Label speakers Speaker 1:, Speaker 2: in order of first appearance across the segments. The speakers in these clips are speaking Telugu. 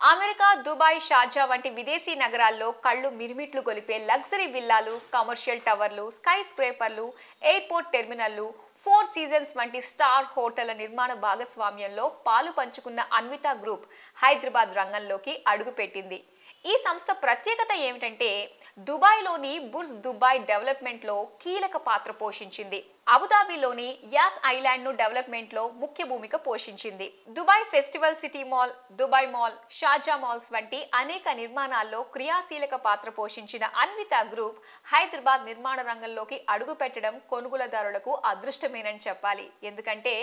Speaker 1: అమెరికా, దుబాయ్, షార్జా వంటి విదేశీ నగరాల్లో కళ్ళు మిరిమిట్లు గొలిపే లగ్జరీ విల్లాలు, కమర్షియల్ టవర్లు, స్కై స్క్రేపర్లు, ఎయిర్పోర్ట్ టెర్మినల్లు, ఫోర్ సీజన్స్ వంటి స్టార్ హోటళ్ల నిర్మాణ భాగస్వామ్యంలో పాలు పంచుకున్న అన్వితా గ్రూప్ హైదరాబాద్ రంగంలోకి అడుగుపెట్టింది. ఈ సంస్థ ప్రత్యేకత ఏమిటంటే దుబాయ్లోని బుర్జ్ దుబాయ్ డెవలప్మెంట్లో కీలక పాత్ర పోషించింది. అబుదాబిలోని యాస్ ఐలాండ్ను డెవలప్మెంట్లో ముఖ్య భూమిక పోషించింది. Dubai festival city mall, Dubai mall, Sharjah malls వంటి అనేక నిర్మాణాల్లో క్రియాశీలక పాత్ర పోషించిన అన్వితా గ్రూప్ హైదరాబాద్ నిర్మాణ రంగంలోకి అడుగుపెట్టడం కొనుగోలుదారులకు అదృష్టమేనని చెప్పాలి. ఎందుకంటే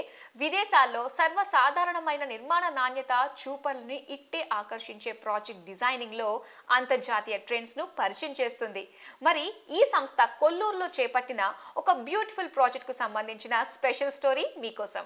Speaker 1: విదేశాల్లో సర్వసాధారణమైన నిర్మాణ నాణ్యత చూపర్లని ఇట్టే ఆకర్షించే ప్రాజెక్ట్ డిజైనింగ్లో అంతర్జాతీయ ట్రెండ్స్ను పరిచయం చేస్తుంది. మరి ఈ సంస్థ కొల్లూరులో చేపట్టిన ఒక బ్యూటిఫుల్ ప్రాజెక్ట్ కు సంబంధించిన స్పెషల్ స్టోరీ మీకోసం.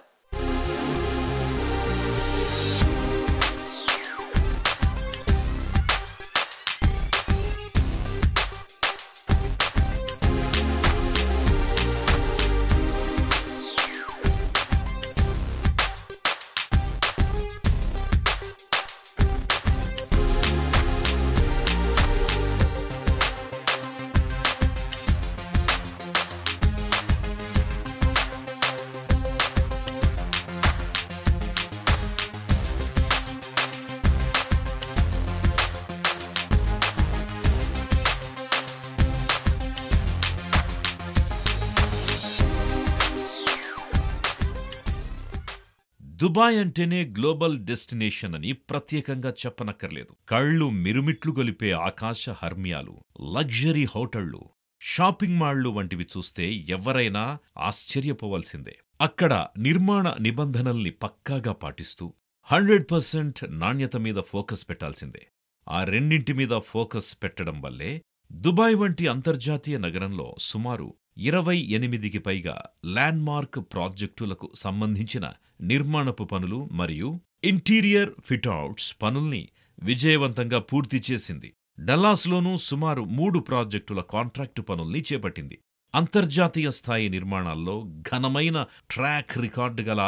Speaker 2: దుబాయ్ అంటేనే గ్లోబల్ డెస్టినేషన్ అని ప్రత్యేకంగా చెప్పనక్కర్లేదు. కళ్ళు మిరుమిట్లు గొలిపే ఆకాశ హర్మ్యాలు, లగ్జరీ హోటళ్లు, షాపింగ్ మాళ్లు వంటివి చూస్తే ఎవరైనా ఆశ్చర్యపోవలసిందే. అక్కడ నిర్మాణ నిబంధనల్ని పక్కాగా పాటిస్తూ 100% నాణ్యత మీద ఫోకస్ పెట్టాల్సిందే. ఆ రెండింటి మీద ఫోకస్ పెట్టడం వల్లే దుబాయ్ వంటి అంతర్జాతీయ నగరంలో సుమారు 28కి పైగా ల్యాండ్మార్క్ ప్రాజెక్టులకు సంబంధించిన నిర్మాణపు పనులు మరియు ఇంటీరియర్ ఫిట్అవుట్స్ పనుల్ని విజయవంతంగా పూర్తి చేసింది. డల్లాస్లోనూ సుమారు 3 ప్రాజెక్టుల కాంట్రాక్టు పనుల్ని చేపట్టింది. అంతర్జాతీయ స్థాయి నిర్మాణాల్లో ఘనమైన ట్రాక్ రికార్డు గల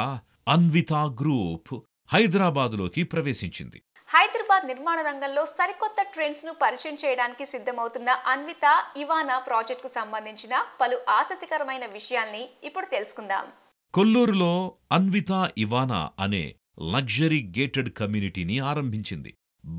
Speaker 2: అన్వితా గ్రూప్ హైదరాబాదులోకి ప్రవేశించింది.
Speaker 1: హైదరాబాద్ నిర్మాణ రంగంలో సరికొత్త ట్రెండ్స్ ను పరిచయం చేయడానికి సిద్ధమవుతున్న అన్వితా ఇవానా ప్రాజెక్టుకు సంబంధించిన పలు ఆసక్తికరమైన విషయాల్ని ఇప్పుడు తెలుసుకుందాం.
Speaker 2: కొల్లూరులో అన్వితా ఇవానా అనే లగ్జరీ గేటెడ్ కమ్యూనిటీని ఆరంభించింది.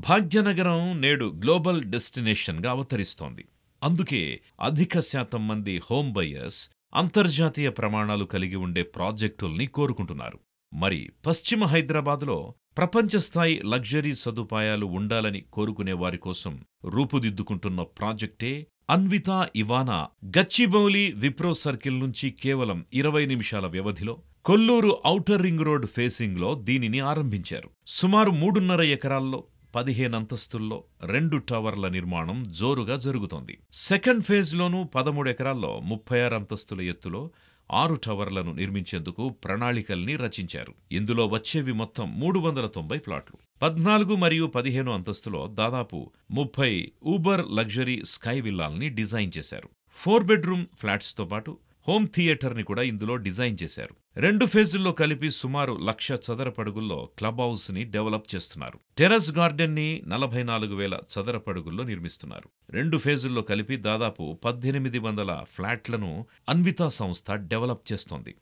Speaker 2: భాగ్యనగరం నేడు గ్లోబల్ డెస్టినేషన్గా అవతరిస్తోంది. అందుకే అధిక శాతం మంది హోమ్ బయర్స్ అంతర్జాతీయ ప్రమాణాలు కలిగి ఉండే ప్రాజెక్టుల్ని కోరుకుంటున్నారు. మరి పశ్చిమ హైదరాబాదులో ప్రపంచస్థాయి లగ్జరీ సదుపాయాలు ఉండాలని కోరుకునే వారి కోసం రూపుదిద్దుకుంటున్న ప్రాజెక్టే అన్వితా ఇవానా. గచ్చిబౌలి విప్రో సర్కిల్ నుంచి కేవలం 20 నిమిషాల వ్యవధిలో కొల్లూరు ఔటర్ రింగ్ రోడ్ ఫేసింగ్లో దీనిని ఆరంభించారు. సుమారు 3.5 ఎకరాల్లో 15 అంతస్తుల్లో 2 టవర్ల నిర్మాణం జోరుగా జరుగుతోంది. సెకండ్ ఫేజ్లోనూ 13 ఎకరాల్లో 36 అంతస్తుల ఎత్తులో 6 టవర్లను నిర్మించేందుకు ప్రణాళికల్ని రచించారు. ఇందులో వచ్చేవి మొత్తం 390 ప్లాట్లు. 14 మరియు 15 అంతస్తులో దాదాపు 30 ఊబర్ లగ్జరీ స్కై విల్లాల్ని డిజైన్ చేశారు. 4 బెడ్రూమ్ ఫ్లాట్స్తో పాటు హోమ్ థియేటర్ని కూడా ఇందులో డిజైన్ చేశారు. 2 ఫేజుల్లో కలిపి సుమారు 1,00,000 చదరపడుగుల్లో క్లబ్ హౌస్ ని డెవలప్ చేస్తున్నారు. టెర్రస్ గార్డెన్ ని 44,000 చదరపడుగుల్లో నిర్మిస్తున్నారు. 2 ఫేజుల్లో కలిపి దాదాపు 1800 ఫ్లాట్లను అన్వితా సంస్థ డెవలప్ చేస్తోంది.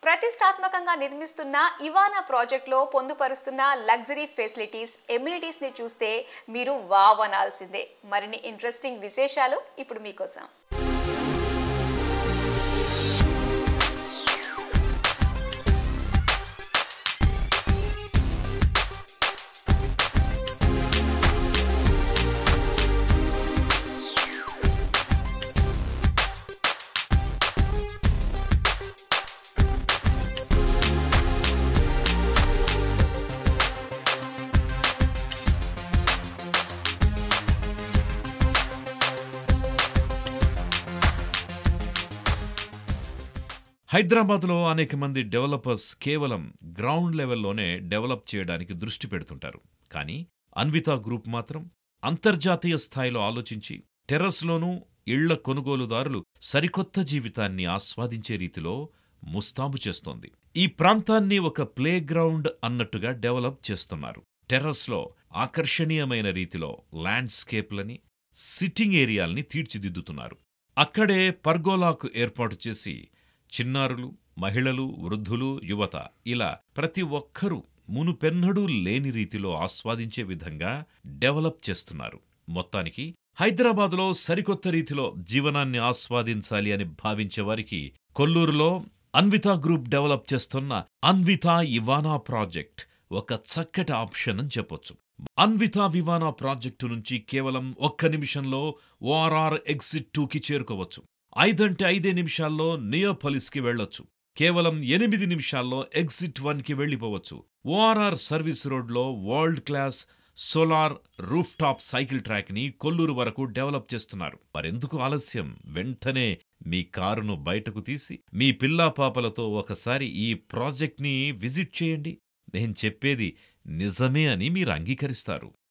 Speaker 1: ప్రతిష్టాత్మకంగా నిర్మిస్తున్న ఇవానా ప్రాజెక్టులో పొందుపరుస్తున్న లగ్జరీ ఫెసిలిటీస్, ఎమ్యూనిటీస్ ని చూస్తే మీరు వావ్ అనాల్సిందే. మరిన్ని ఇంట్రెస్టింగ్ విశేషాలు ఇప్పుడు మీకోసం.
Speaker 2: హైదరాబాద్లో అనేక మంది డెవలపర్స్ కేవలం గ్రౌండ్ లెవెల్లోనే డెవలప్ చేయడానికి దృష్టి పెడుతుంటారు. కానీ అన్విత గ్రూప్ మాత్రం అంతర్జాతీయ స్థాయిలో ఆలోచించి టెర్రస్లోనూ ఇళ్ల కొనుగోలుదారులు సరికొత్త జీవితాన్ని ఆస్వాదించే రీతిలో ముస్తాబు చేస్తోంది. ఈ ప్రాంతాన్ని ఒక ప్లే గ్రౌండ్ అన్నట్టుగా డెవలప్ చేస్తున్నారు. టెర్రస్లో ఆకర్షణీయమైన రీతిలో ల్యాండ్స్కేప్లని, సిట్టింగ్ ఏరియాల్ని తీర్చిదిద్దుతున్నారు. అక్కడే పర్గోలాకు ఏర్పాటు చేసి చిన్నారులు, మహిళలు, వృద్ధులు, యువత ఇలా ప్రతి ఒక్కరూ మునుపెన్నడూ లేని రీతిలో ఆస్వాదించే విధంగా డెవలప్ చేస్తున్నారు. మొత్తానికి హైదరాబాదులో సరికొత్త రీతిలో జీవనాన్ని ఆస్వాదించాలి అని భావించేవారికి కొల్లూరులో అన్విత గ్రూప్ డెవలప్ చేస్తున్న అన్విత ఇవానా ప్రాజెక్ట్ ఒక చక్కటి ఆప్షన్ అని చెప్పొచ్చు. అన్విత వివానా ప్రాజెక్టు నుంచి కేవలం 1 నిమిషంలో ఓఆర్ఆర్ ఎగ్జిట్ 2కి చేరుకోవచ్చు. 5 నిమిషాల్లో నియోపోలిస్కి వెళ్లొచ్చు. కేవలం 8 నిమిషాల్లో ఎగ్జిట్ 1కి వెళ్లిపోవచ్చు. ఓఆర్ఆర్ సర్వీస్ రోడ్లో world class solar rooftop cycle ట్రాక్ని కొల్లూరు వరకు డెవలప్ చేస్తున్నారు. మరెందుకు ఆలస్యం? వెంటనే మీ కారును బయటకు తీసి మీ పిల్లా పాపలతో ఒకసారి ఈ ప్రాజెక్ట్ని విజిట్ చేయండి. నేను చెప్పేది నిజమే అని మీరు అంగీకరిస్తారు.